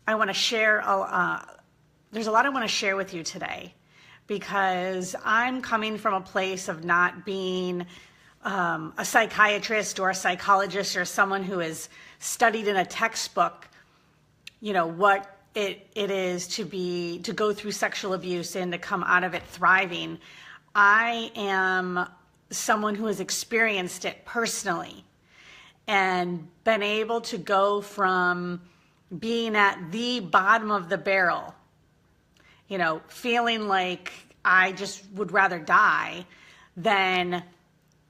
I want to share, there's a lot I want to share with you today, because I'm coming from a place of not being a psychiatrist or a psychologist or someone who has studied in a textbook, what it is to go through sexual abuse and to come out of it thriving. I am someone who has experienced it personally and been able to go from being at the bottom of the barrel, feeling like I just would rather die than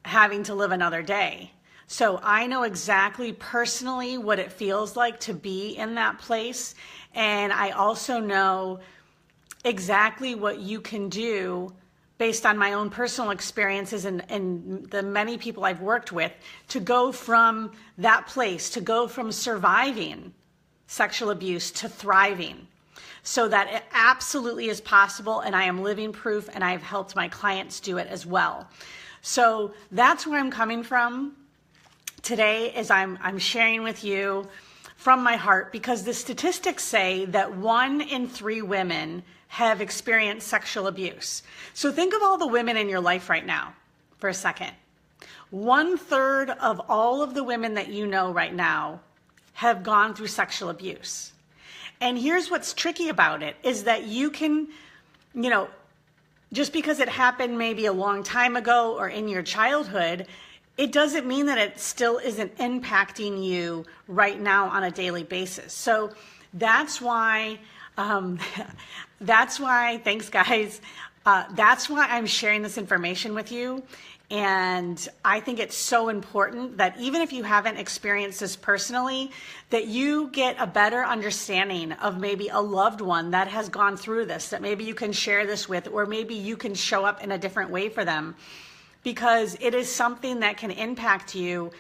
having to live another day. So I know exactly personally what it feels like to be in that place. And I also know exactly what you can do based on my own personal experiences and the many people I've worked with to go from that place, to go from surviving sexual abuse to thriving, so that it absolutely is possible. And I am living proof, and I've helped my clients do it as well. So that's where I'm coming from today, is I'm sharing with you from my heart, because the statistics say that 1 in 3 women have experienced sexual abuse. So think of all the women in your life right now for a second. 1/3 of all of the women that you know right now have gone through sexual abuse. And here's what's tricky about it, is that you can, just because it happened maybe a long time ago or in your childhood, it doesn't mean that it still isn't impacting you right now on a daily basis. So that's why, thanks guys. That's why I'm sharing this information with you. And I think it's so important that even if you haven't experienced this personally, that you get a better understanding of maybe a loved one that has gone through this, that maybe you can share this with, or maybe you can show up in a different way for them, because it is something that can impact your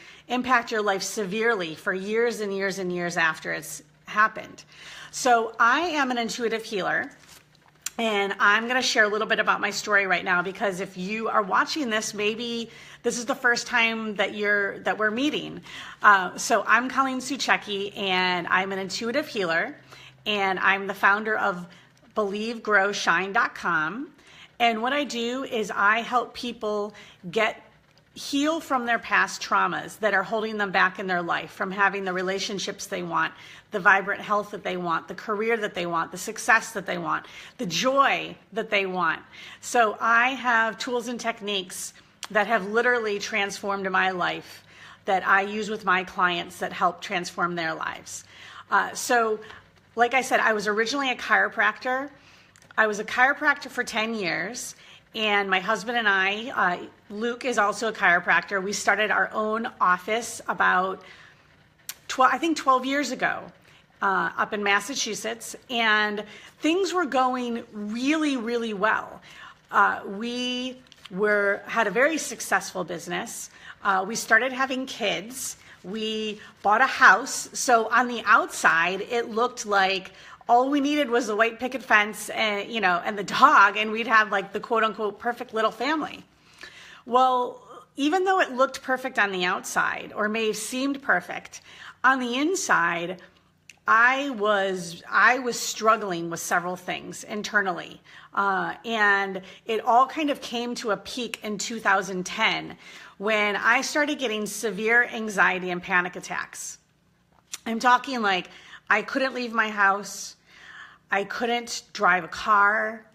life severely for years and years and years after it's happened. So I am an intuitive healer. And I'm going to share a little bit about my story right now, because if you are watching this, maybe this is the first time that we're meeting. So I'm Colleen Suchecki, and I'm an intuitive healer, and I'm the founder of BelieveGrowShine.com. And what I do is I help people heal from their past traumas that are holding them back in their life from having the relationships they want, the vibrant health that they want, the career that they want, the success that they want, the joy that they want. So I have tools and techniques that have literally transformed my life that I use with my clients that help transform their lives. So like I said, I was originally a chiropractor. I was a chiropractor for 10 years. And my husband and I, Luke is also a chiropractor. We started our own office about 12 years ago up in Massachusetts. And things were going really, really well. We had a very successful business. We started having kids. We bought a house. So on the outside, it looked like all we needed was the white picket fence and, and the dog, and we'd have like the quote unquote perfect little family. Well, even though it looked perfect on the outside, or may have seemed perfect, on the inside, I was struggling with several things internally. And it all kind of came to a peak in 2010 when I started getting severe anxiety and panic attacks. I'm talking like I couldn't leave my house. I couldn't drive a car.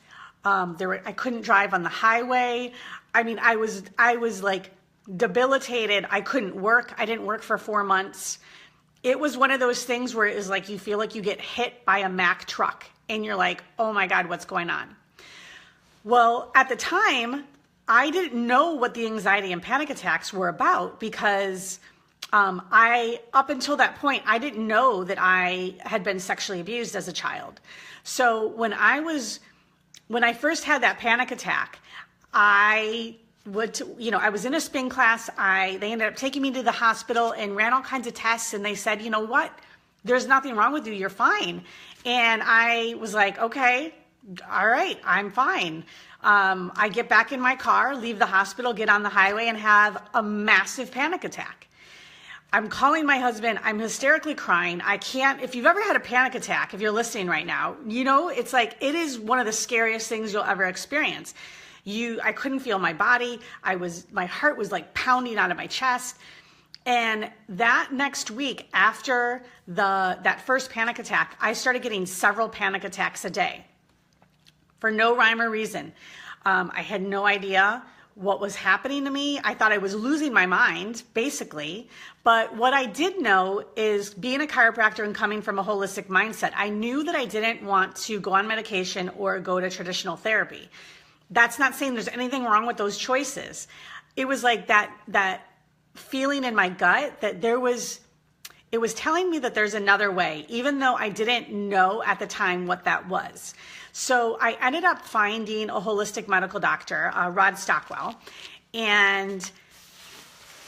I couldn't drive on the highway. I mean, I was like debilitated. I couldn't work. I didn't work for 4 months. It was one of those things where it was like you feel like you get hit by a Mack truck and you're like, oh my God, what's going on? Well, at the time, I didn't know what the anxiety and panic attacks were about, because up until that point, I didn't know that I had been sexually abused as a child. So when I first had that panic attack, I was in a spin class. They ended up taking me to the hospital and ran all kinds of tests, and they said, you know what? There's nothing wrong with you. You're fine. And I was like, okay, all right, I'm fine. I get back in my car, leave the hospital, get on the highway, and have a massive panic attack. I'm calling my husband. I'm hysterically crying. I can't, if you've ever had a panic attack, if you're listening right now, you know, it's like, it is one of the scariest things you'll ever experience. I couldn't feel my body. My heart was like pounding out of my chest. And that next week after that first panic attack, I started getting several panic attacks a day for no rhyme or reason. I had no idea what was happening to me. I thought I was losing my mind, basically. But what I did know is, being a chiropractor and coming from a holistic mindset, I knew that I didn't want to go on medication or go to traditional therapy. That's not saying there's anything wrong with those choices. It was like that feeling in my gut that it was telling me that there's another way, even though I didn't know at the time what that was. So I ended up finding a holistic medical doctor, Rod Stockwell, and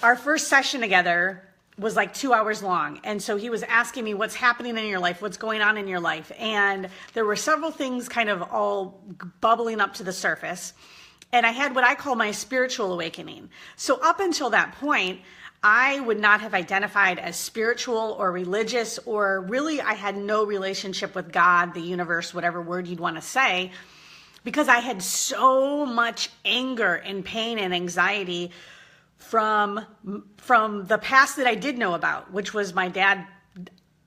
our first session together was like 2 hours long. And so he was asking me, what's happening in your life? What's going on in your life? And there were several things kind of all bubbling up to the surface. And I had what I call my spiritual awakening. So up until that point, I would not have identified as spiritual or religious, or really I had no relationship with God, the universe, whatever word you'd want to say, because I had so much anger and pain and anxiety from the past that I did know about, which was my dad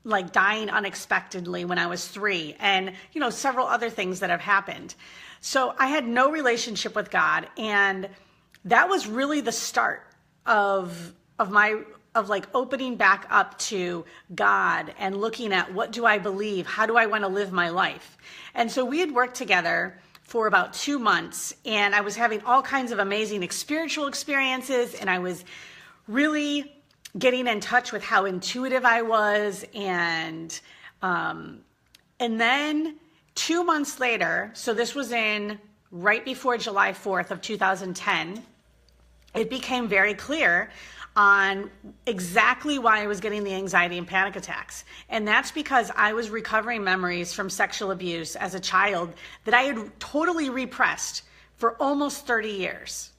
like dying unexpectedly when I was 3, and several other things that have happened. So I had no relationship with God, and that was really the start of like opening back up to God and looking at, what do I believe? How do I want to live my life? And so we had worked together for about 2 months, and I was having all kinds of amazing spiritual experiences, and I was really getting in touch with how intuitive I was. And then 2 months later, so this was right before July 4th of 2010, it became very clear on exactly why I was getting the anxiety and panic attacks. And that's because I was recovering memories from sexual abuse as a child that I had totally repressed for almost 30 years.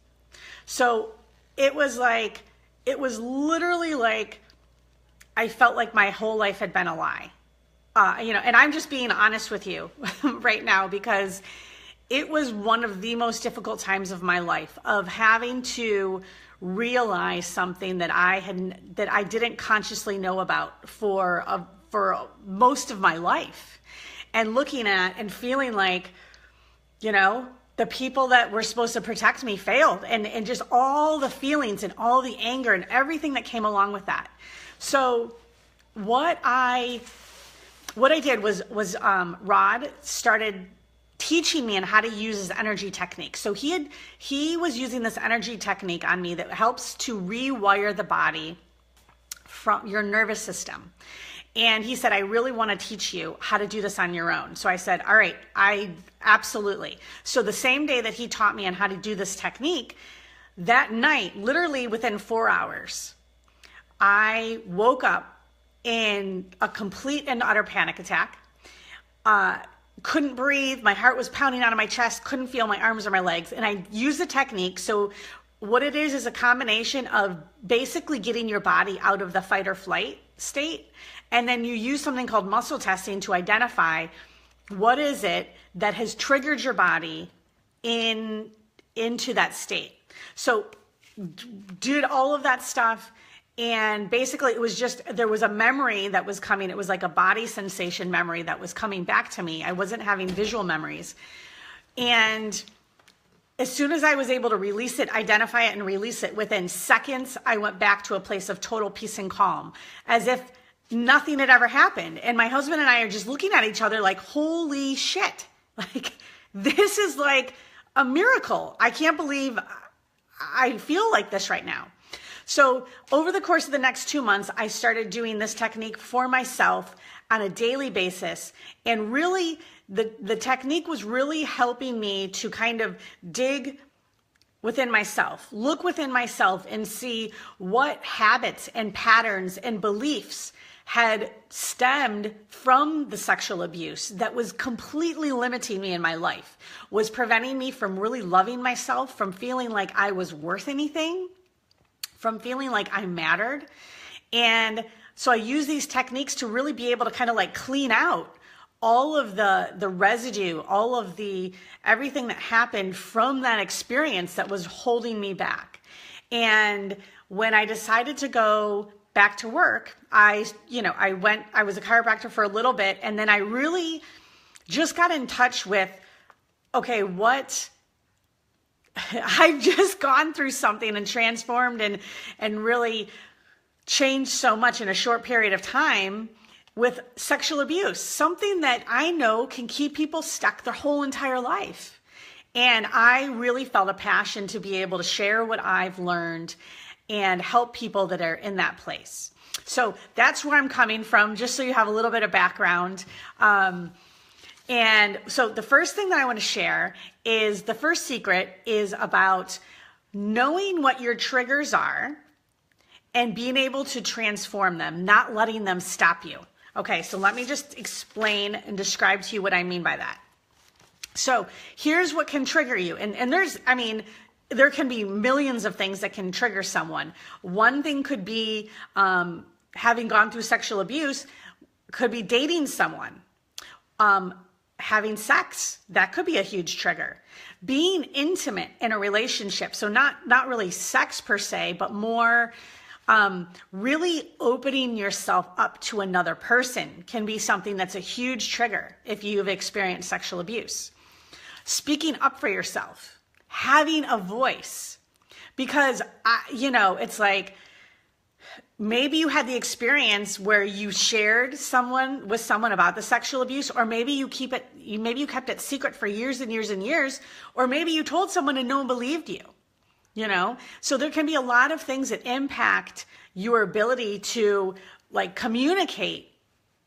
So it was literally like, I felt like my whole life had been a lie. And I'm just being honest with you right now, because it was one of the most difficult times of my life, of having to realize something that I didn't consciously know about for most of my life, and looking at and feeling like, the people that were supposed to protect me failed, and just all the feelings and all the anger and everything that came along with that. So what I did was Rod started teaching me on how to use his energy technique. So he was using this energy technique on me that helps to rewire the body from your nervous system. And he said, I really want to teach you how to do this on your own. So I said, all right, absolutely. So the same day that he taught me on how to do this technique, that night, literally within 4 hours, I woke up in a complete and utter panic attack. Couldn't breathe. My heart was pounding out of my chest. Couldn't feel my arms or my legs. And I used the technique. So what it is a combination of basically getting your body out of the fight or flight state. And then you use something called muscle testing to identify what is it that has triggered your body into that state. So did all of that stuff. And basically it was just, there was a memory that was coming. It was like a body sensation memory that was coming back to me. I wasn't having visual memories. And as soon as I was able to release it, identify it, and release it, within seconds, I went back to a place of total peace and calm, as if nothing had ever happened. And my husband and I are just looking at each other like, holy shit. Like, this is like a miracle. I can't believe I feel like this right now. So over the course of the next 2 months, I started doing this technique for myself on a daily basis. And really, the technique was really helping me to kind of dig within myself, look within myself, and see what habits and patterns and beliefs had stemmed from the sexual abuse that was completely limiting me in my life, was preventing me from really loving myself, from feeling like I was worth anything, from feeling like I mattered. And so I use these techniques to really be able to kind of like clean out all of the residue, all of the everything that happened from that experience that was holding me back. And when I decided to go back to work, I was a chiropractor for a little bit, and then I really just got in touch with, okay, I've just gone through something and transformed and really changed so much in a short period of time with sexual abuse, something that I know can keep people stuck their whole entire life. And I really felt a passion to be able to share what I've learned and help people that are in that place. So that's where I'm coming from, just so you have a little bit of background. And so the first thing that I want to share is the first secret is about knowing what your triggers are and being able to transform them, not letting them stop you. Okay, so let me just explain and describe to you what I mean by that. So here's what can trigger you. And there can be millions of things that can trigger someone. One thing could be having gone through sexual abuse, could be dating someone. Having sex, that could be a huge trigger. Being intimate in a relationship, so not really sex per se, but more really opening yourself up to another person can be something that's a huge trigger if you've experienced sexual abuse. Speaking up for yourself, having a voice, because it's like, maybe you had the experience where you shared with someone about the sexual abuse, or maybe you kept it secret for years and years and years, or maybe you told someone and no one believed you. So there can be a lot of things that impact your ability to like communicate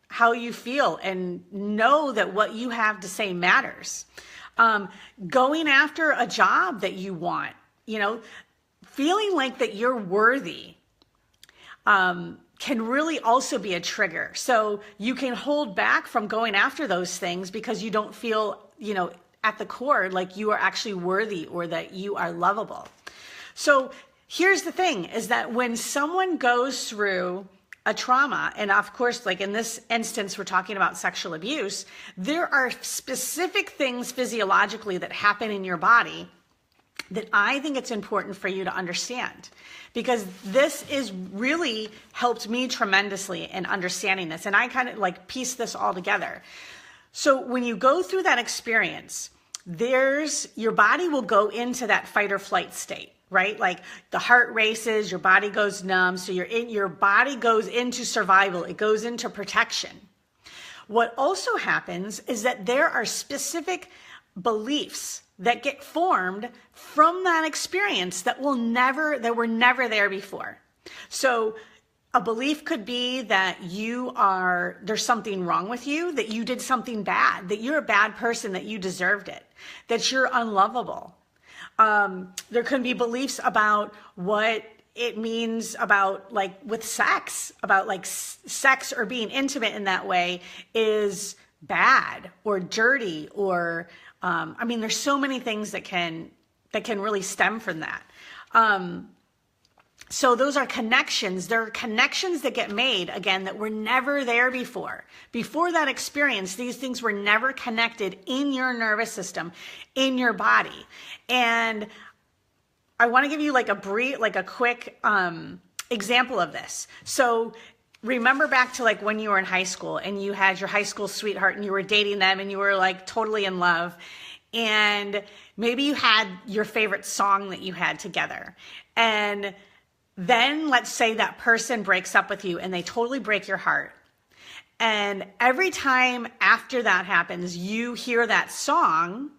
how you feel and know that what you have to say matters. Going after a job that you want, feeling like that you're worthy, can really also be a trigger. So you can hold back from going after those things because you don't feel, at the core, like you are actually worthy or that you are lovable. So here's the thing is that when someone goes through a trauma, and of course, like in this instance, we're talking about sexual abuse, there are specific things physiologically that happen in your body that I think it's important for you to understand, because this is really helped me tremendously in understanding this. And I kind of like piece this all together. So when you go through that experience, your body will go into that fight or flight state, right? Like the heart races, your body goes numb. So your body goes into survival. It goes into protection. What also happens is that there are specific beliefs that get formed from that experience that were never there before. So a belief could be that there's something wrong with you, that you did something bad, that you're a bad person, that you deserved it, that you're unlovable. There can be beliefs about what it means about like with sex, about like sex or being intimate in that way is bad or dirty or, there's so many things that can really stem from that. So those are connections. There are connections that get made, again, that were never there before. Before that experience, these things were never connected in your nervous system, in your body. And I want to give you like a quick example of this. So remember back to like when you were in high school and you had your high school sweetheart and you were dating them and you were like totally in love. And maybe you had your favorite song that you had together. And then let's say that person breaks up with you and they totally break your heart. And every time after that happens, you hear that song,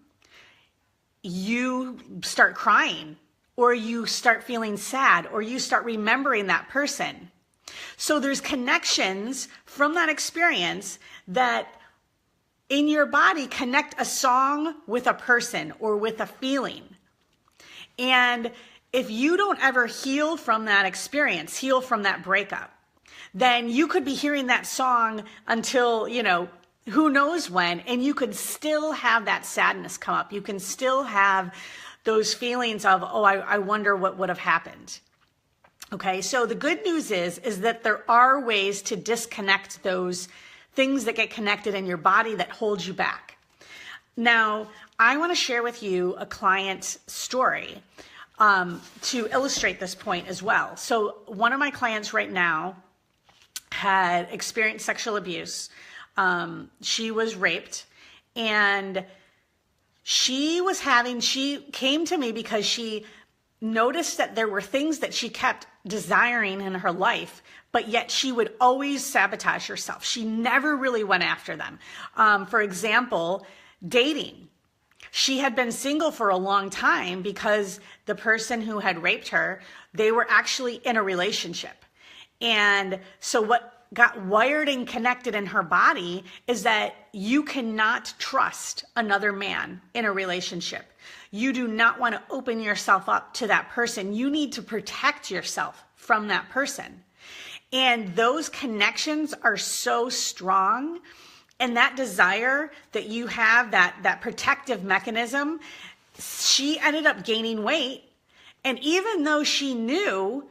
you start crying or you start feeling sad or you start remembering that person. So there's connections from that experience that in your body connect a song with a person or with a feeling. And if you don't ever heal from that experience, heal from that breakup, then you could be hearing that song until, who knows when, and you could still have that sadness come up. You can still have those feelings of, I wonder what would have happened. Okay, so the good news is that there are ways to disconnect those things that get connected in your body that hold you back. Now, I want to share with you a client's story to illustrate this point as well. So one of my clients right now had experienced sexual abuse. She was raped, and she came to me because she noticed that there were things that she kept desiring in her life, but yet she would always sabotage herself. She never really went after them. For example, dating. She had been single for a long time because the person who had raped her, they were actually in a relationship. And so what got wired and connected in her body is that you cannot trust another man in a relationship. You do not want to open yourself up to that person. You need to protect yourself from that person. And those connections are so strong. And that desire that you have, that protective mechanism, she ended up gaining weight. And even though she knew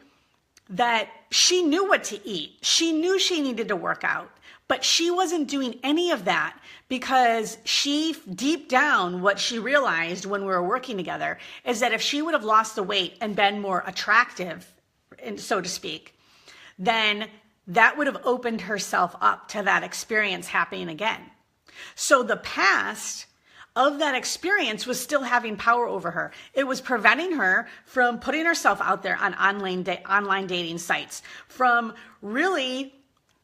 what to eat, she knew she needed to work out, but she wasn't doing any of that because deep down, what she realized when we were working together is that if she would have lost the weight and been more attractive, so to speak, then that would have opened herself up to that experience happening again. So the past of that experience was still having power over her. It was preventing her from putting herself out there on online dating sites, from really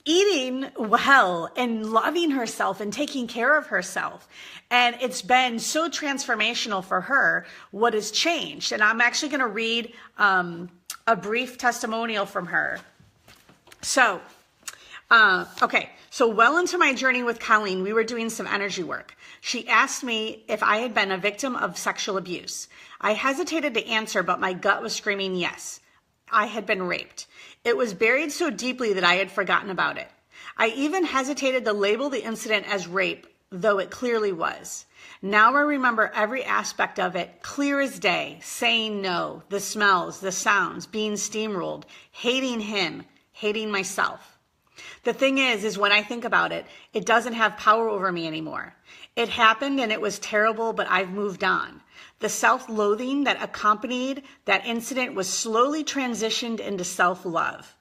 eating well and loving herself and taking care of herself. And it's been so transformational for her what has changed. And I'm actually going to read a brief testimonial from her. So, so well into my journey with Colleen, we were doing some energy work. She asked me if I had been a victim of sexual abuse. I hesitated to answer, but my gut was screaming yes. I had been raped. It was buried so deeply that I had forgotten about it. I even hesitated to label the incident as rape, though it clearly was. Now I remember every aspect of it clear as day, saying no, the smells, the sounds, being steamrolled, hating him, hating myself. The thing is when I think about it, it doesn't have power over me anymore. It happened and it was terrible, but I've moved on. The self-loathing that accompanied that incident was slowly transitioned into self-love.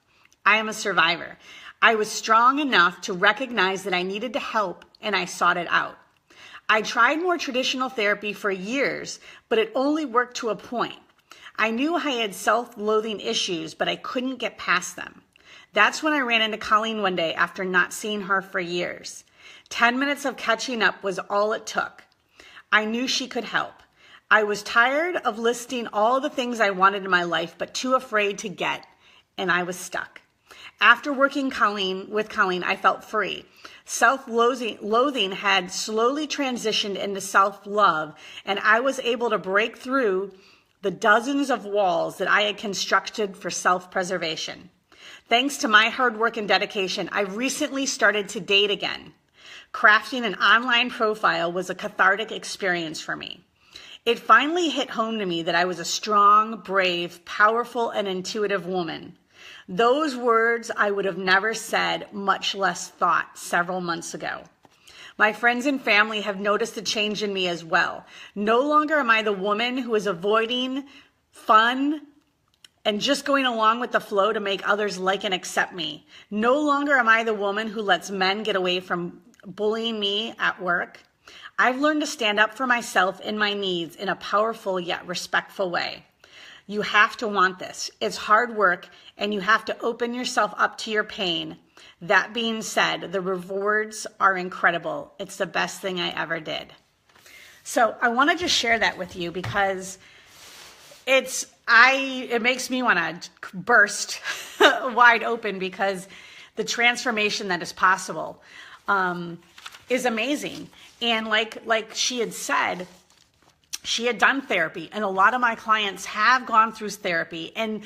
I am a survivor. I was strong enough to recognize that I needed to help, and I sought it out. I tried more traditional therapy for years, but it only worked to a point. I knew I had self-loathing issues, but I couldn't get past them. That's when I ran into Colleen one day after not seeing her for years. 10 minutes of catching up was all it took. I knew she could help. I was tired of listing all the things I wanted in my life, but too afraid to get, and I was stuck. After working with Colleen, I felt free. Self-loathing had slowly transitioned into self-love, and I was able to break through the dozens of walls that I had constructed for self-preservation. Thanks to my hard work and dedication, I recently started to date again. Crafting an online profile was a cathartic experience for me. It finally hit home to me that I was a strong, brave, powerful, and intuitive woman. Those words I would have never said, much less thought, several months ago. My friends and family have noticed a change in me as well. No longer am I the woman who is avoiding fun and just going along with the flow to make others like and accept me. No longer am I the woman who lets men get away from bullying me at work. I've learned to stand up for myself and my needs in a powerful yet respectful way. You have to want this. It's hard work, and you have to open yourself up to your pain. That being said, the rewards are incredible. It's the best thing I ever did. So I want to just share that with you because it makes me want to burst wide open because the transformation that is possible is amazing. And like she had said, she had done therapy, and a lot of my clients have gone through therapy. And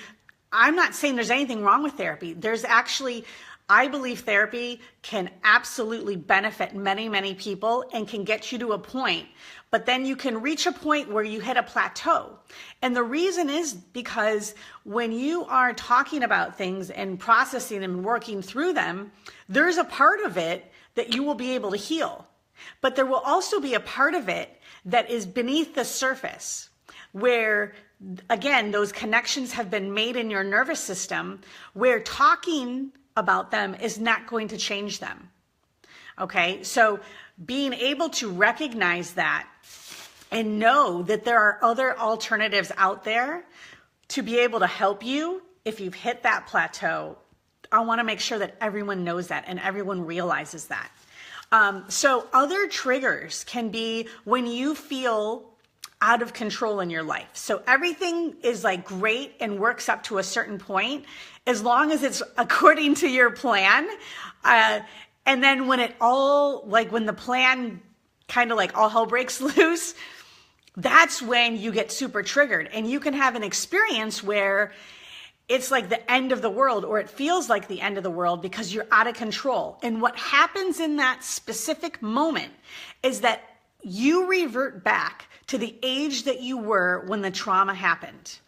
I'm not saying there's anything wrong with therapy. There's actually I believe therapy can absolutely benefit many, many people and can get you to a point, but then you can reach a point where you hit a plateau. And the reason is because when you are talking about things and processing them and working through them, there's a part of it that you will be able to heal. But there will also be a part of it that is beneath the surface where, again, those connections have been made in your nervous system where talking about them is not going to change them. Okay, so being able to recognize that and know that there are other alternatives out there to be able to help you if you've hit that plateau, I want to make sure that everyone knows that and everyone realizes that. So other triggers can be when you feel out of control in your life. So everything is like great and works up to a certain point, as long as it's according to your plan. And then when it all, like when the plan kind of like all hell breaks loose, that's when you get super triggered and you can have an experience where it's like the end of the world, or it feels like the end of the world because you're out of control. And what happens in that specific moment is that you revert back to the age that you were when the trauma happened.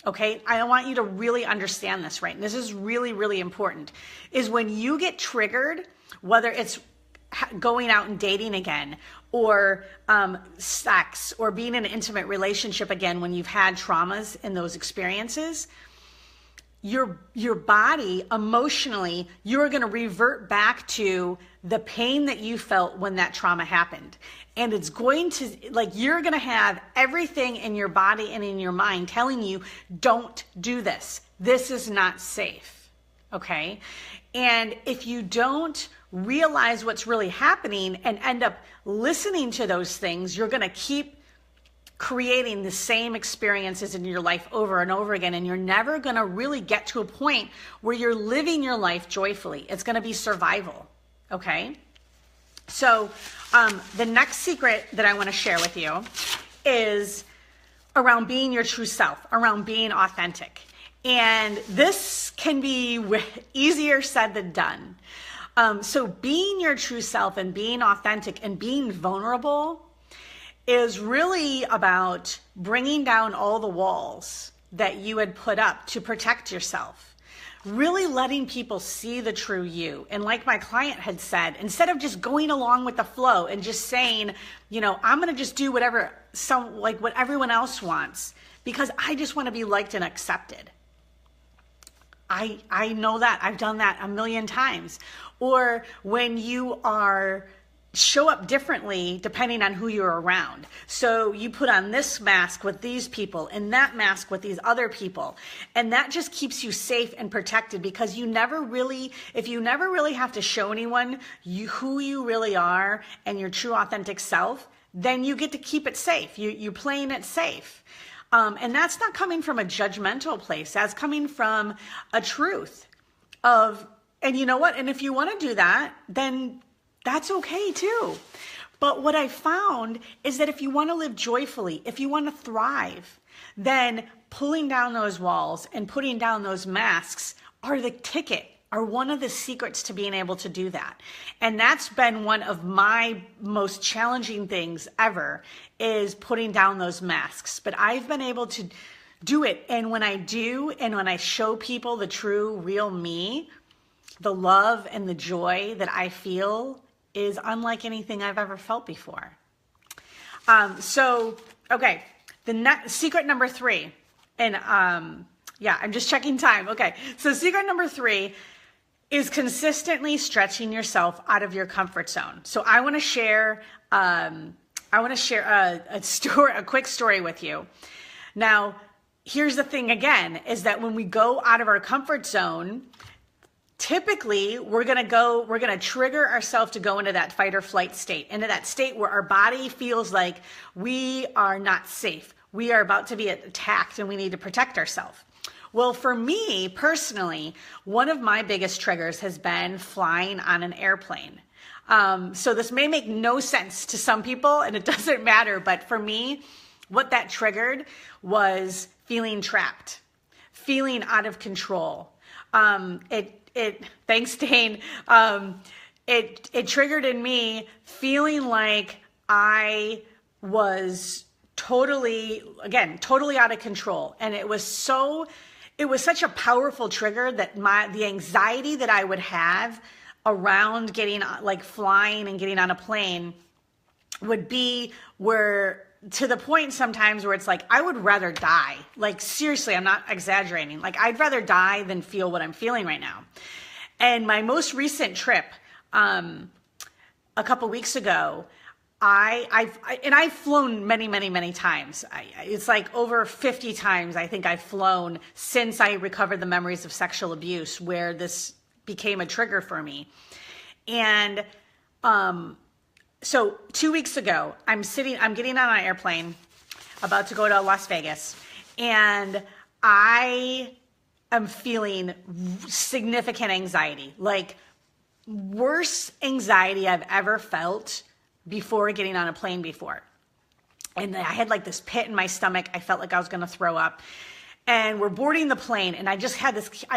Okay, I want you to really understand this, right? And this is really, really important, is when you get triggered, whether it's going out and dating again, or sex, or being in an intimate relationship again when you've had traumas in those experiences, your body emotionally, you're going to revert back to the pain that you felt when that trauma happened. And it's going to, like, you're going to have everything in your body and in your mind telling you, don't do this. This is not safe. Okay. And if you don't realize what's really happening and end up listening to those things, you're going to keep creating the same experiences in your life over and over again. And you're never going to really get to a point where you're living your life joyfully. It's going to be survival. Okay. So the next secret that I want to share with you is around being your true self, around being authentic. And this can be easier said than done. So being your true self and being authentic and being vulnerable is really about bringing down all the walls that you had put up to protect yourself. Really letting people see the true you. And like my client had said, instead of just going along with the flow and just saying, you know, I'm going to just do whatever, what everyone else wants because I just want to be liked and accepted. I know that. I've done that a million times. Or when you show up differently depending on who you're around. So you put on this mask with these people and that mask with these other people. And that just keeps you safe and protected because if you never really have to show anyone who you really are and your true authentic self, then you get to keep it safe. You're playing it safe. And that's not coming from a judgmental place. That's coming from a truth and you know what? And if you want to do that, then that's okay too. But what I found is that if you want to live joyfully, if you want to thrive, then pulling down those walls and putting down those masks are one of the secrets to being able to do that. And that's been one of my most challenging things ever, is putting down those masks. But I've been able to do it. And when I do, and when I show people the true, real me, the love and the joy that I feel is unlike anything I've ever felt before. Okay, secret number 3, and I'm just checking time. Okay, so secret number 3 is consistently stretching yourself out of your comfort zone. So I want to share a quick story with you. Now, here's the thing again, is that when we go out of our comfort zone, typically we're going to trigger ourselves to go into that fight or flight state, into that state where our body feels like we are not safe. We are about to be attacked and we need to protect ourselves. Well, for me personally, one of my biggest triggers has been flying on an airplane. So this may make no sense to some people and it doesn't matter, but for me, what that triggered was feeling trapped, feeling out of control. thanks, Dane. It triggered in me feeling like I was totally out of control. And it was such a powerful trigger that the anxiety that I would have around getting, like, flying and getting on a plane would be to the point sometimes where it's like, I would rather die. Like, seriously, I'm not exaggerating. Like, I'd rather die than feel what I'm feeling right now. And my most recent trip, a couple weeks ago, I've flown many times. It's like over 50 times I think I've flown since I recovered the memories of sexual abuse, where this became a trigger for me. And so 2 weeks ago, I'm getting on an airplane about to go to Las Vegas, and I am feeling significant anxiety, like worst anxiety I've ever felt before getting on a plane before. And I had like this pit in my stomach. I felt like I was going to throw up. And we're boarding the plane, and I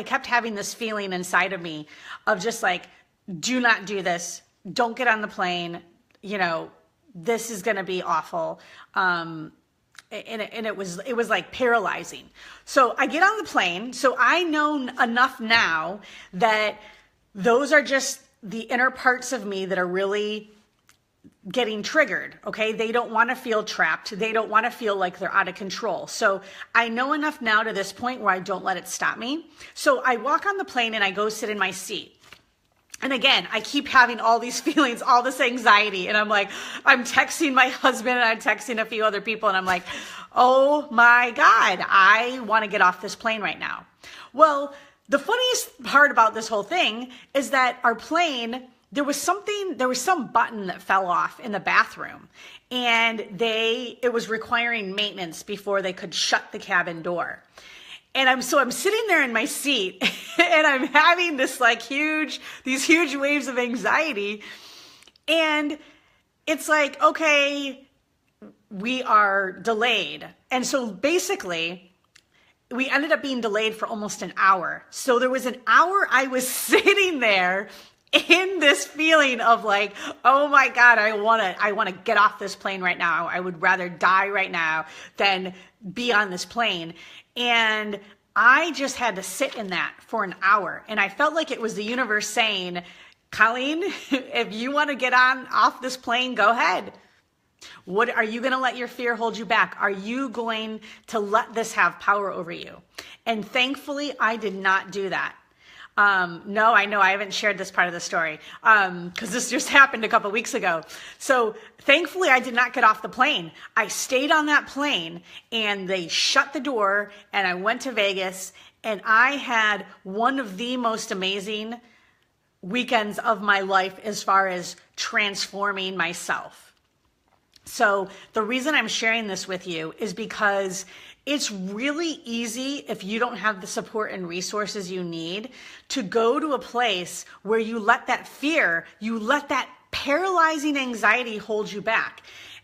kept having this feeling inside of me of just like, do not do this. Don't get on the plane. You know, this is going to be awful. And it was like paralyzing. So I get on the plane. So I know enough now that those are just the inner parts of me that are really getting triggered. Okay. They don't want to feel trapped. They don't want to feel like they're out of control. So I know enough now to this point where I don't let it stop me. So I walk on the plane and I go sit in my seat. And again, I keep having all these feelings, all this anxiety. And I'm like, I'm texting my husband and I'm texting a few other people. And I'm like, oh my God, I want to get off this plane right now. Well, the funniest part about this whole thing is that our plane, there was some button that fell off in the bathroom, and it was requiring maintenance before they could shut the cabin door. And I'm sitting there in my seat and I'm having these huge waves of anxiety. And it's like, okay, we are delayed. And so basically we ended up being delayed for almost an hour. So there was an hour I was sitting there in this feeling of like, oh my God, I want to get off this plane right now. I would rather die right now than be on this plane. And I just had to sit in that for an hour. And I felt like it was the universe saying, Colleen, if you want to get off this plane, go ahead. What are you going to let your fear hold you back? Are you going to let this have power over you? And thankfully, I did not do that. No, I know I haven't shared this part of the story because this just happened a couple weeks ago. So thankfully, I did not get off the plane. I stayed on that plane and they shut the door and I went to Vegas, and I had one of the most amazing weekends of my life as far as transforming myself. So the reason I'm sharing this with you is because it's really easy, if you don't have the support and resources you need, to go to a place where you let that fear, you let that paralyzing anxiety hold you back.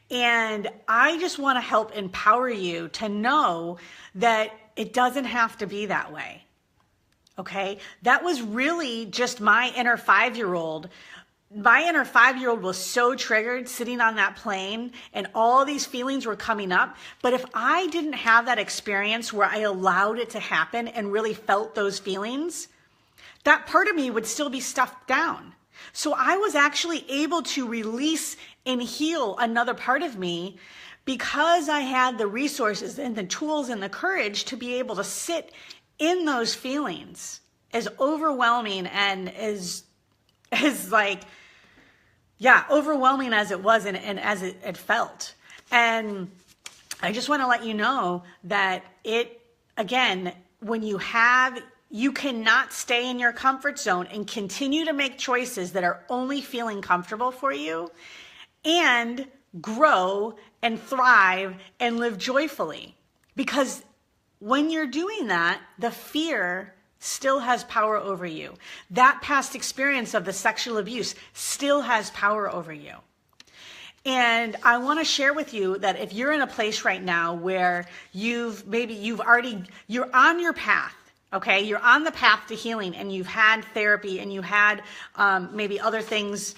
And I just want to help empower you to know that it doesn't have to be that way. Okay? That was really just my inner 5-year-old. My inner 5-year-old was so triggered sitting on that plane, and all these feelings were coming up. But if I didn't have that experience where I allowed it to happen and really felt those feelings, that part of me would still be stuffed down. So I was actually able to release and heal another part of me because I had the resources and the tools and the courage to be able to sit in those feelings, as overwhelming and as overwhelming as it was and as it felt. And I just want to let you know that when you cannot stay in your comfort zone and continue to make choices that are only feeling comfortable for you and grow and thrive and live joyfully. Because when you're doing that, the fear still has power over you. That past experience of the sexual abuse still has power over you. And I want to share with you that if you're in a place right now where you're on your path, Okay, you're on the path to healing and you've had therapy and you had maybe other things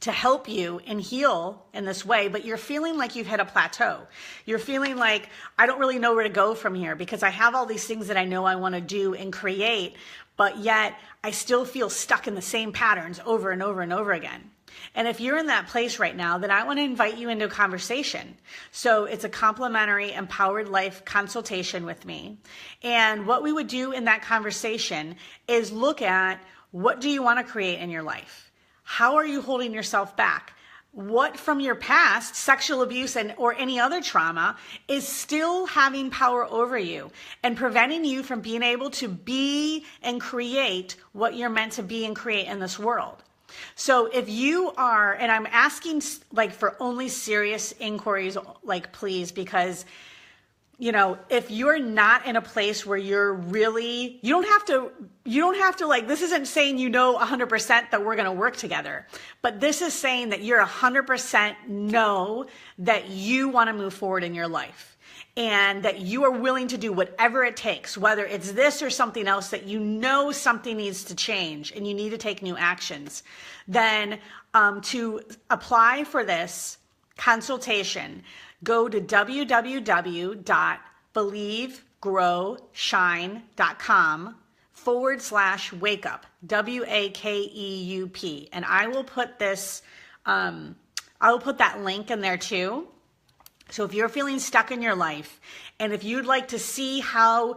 to help you and heal in this way, but you're feeling like you've hit a plateau. You're feeling like, I don't really know where to go from here because I have all these things that I know I want to do and create, but yet I still feel stuck in the same patterns over and over and over again. And if you're in that place right now, then I want to invite you into a conversation. So it's a complimentary Empowered Life consultation with me. And what we would do in that conversation is look at, what do you want to create in your life? How are you holding yourself back? What from your past, sexual abuse or any other trauma, is still having power over you and preventing you from being able to be and create what you're meant to be and create in this world? So if you are, and I'm asking like for only serious inquiries, like please, because if you're not in a place where you're really, you don't have to like, this isn't saying 100% that we're going to work together, but this is saying that you're 100% know that you want to move forward in your life. And that you are willing to do whatever it takes, whether it's this or something else, that something needs to change and you need to take new actions. Then to apply for this consultation, go to www.believegrowshine.com/wakeup, WAKEUP. And I will put this, I will put that link in there too. So if you're feeling stuck in your life, and if you'd like to see how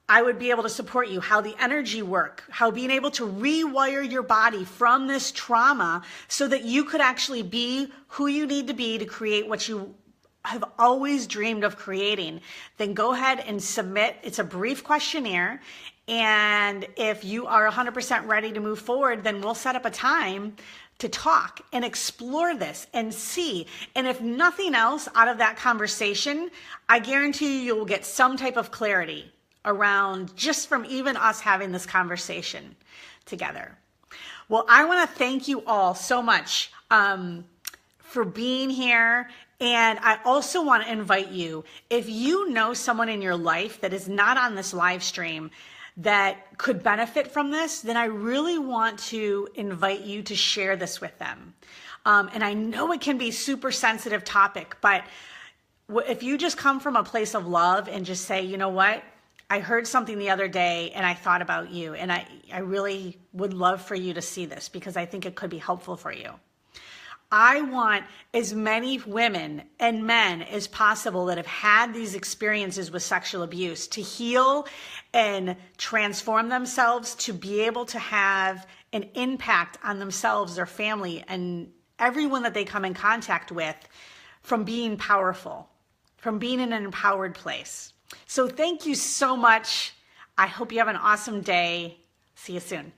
I would be able to support you, how the energy work, how being able to rewire your body from this trauma so that you could actually be who you need to be to create what you have always dreamed of creating, then go ahead and submit. It's a brief questionnaire. And if you are 100% ready to move forward, then we'll set up a time to talk and explore this and see. And if nothing else out of that conversation, I guarantee you will get some type of clarity around just from even us having this conversation together. Well, I want to thank you all so much for being here. And I also want to invite you, if you know someone in your life that is not on this live stream that could benefit from this, then I really want to invite you to share this with them. And I know it can be a super sensitive topic, but if you just come from a place of love and just say, you know what, I heard something the other day and I thought about you, and I really would love for you to see this because I think it could be helpful for you. I want as many women and men as possible that have had these experiences with sexual abuse to heal and transform themselves, to be able to have an impact on themselves, their family, and everyone that they come in contact with, from being powerful, from being in an empowered place. So thank you so much. I hope you have an awesome day. See you soon.